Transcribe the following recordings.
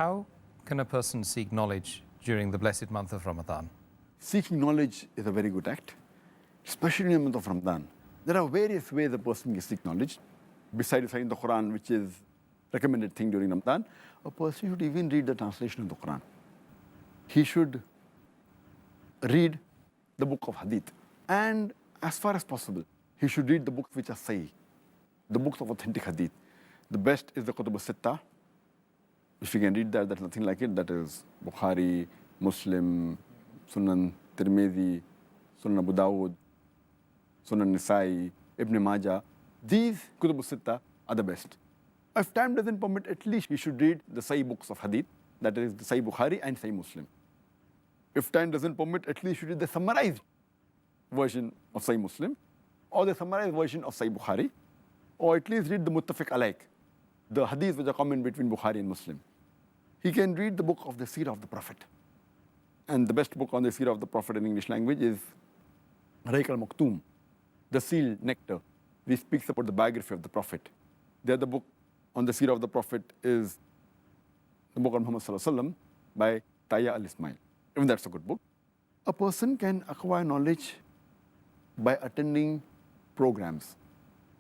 how can a person seek knowledge during the blessed month of Ramadan? Seeking knowledge is a very good act, especially in the month of Ramadan. There are various ways a person can seek knowledge. Besides reciting the Quran, which is recommended thing during Ramadan, a person should even read the translation of the Quran. He should read the book of Hadith. And as far as possible, he should read the books which are Sahih, the books of authentic Hadith. The best is the Kutub al-Sittah. If you can read that, there's nothing like it. That is Bukhari, Muslim, Sunan Tirmidhi, Sunan Abu Dawud, Sunan Nisai, Ibn Majah. These Kutub al-Sittah are the best. If time doesn't permit, at least he should read the Sahih books of Hadith, that is the Sahih Bukhari and Sahih Muslim. If time doesn't permit, at least he should read the summarized version of Sahih Muslim, or the summarized version of Sahih Bukhari, or at least read the Muttafiq Alayk, the hadiths which are common between Bukhari and Muslim. He can read the book of the Seerah of the Prophet. And the best book on the Seerah of the Prophet in English language is Naik al-Maktoum, the sealed nectar. This speaks about the biography of the Prophet. The other book on the Seerah of the Prophet is the book on Muhammad Sallallahu Alaihi Wasallam by Taya al-Ismail. Even that's a good book. A person can acquire knowledge by attending programs.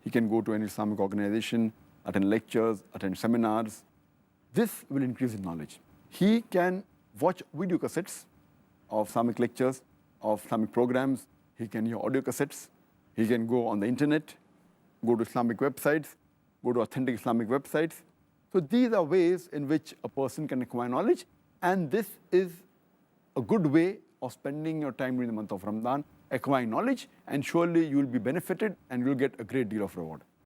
He can go to an Islamic organization, attend lectures, attend seminars. This will increase his knowledge. He can watch video cassettes of Islamic lectures, of Islamic programs. He can hear audio cassettes. He can go on the internet, go to Islamic websites, go to authentic Islamic websites. So these are ways in which a person can acquire knowledge, and this is a good way of spending your time during the month of Ramadan, acquiring knowledge, and surely you will be benefited and you will get a great deal of reward.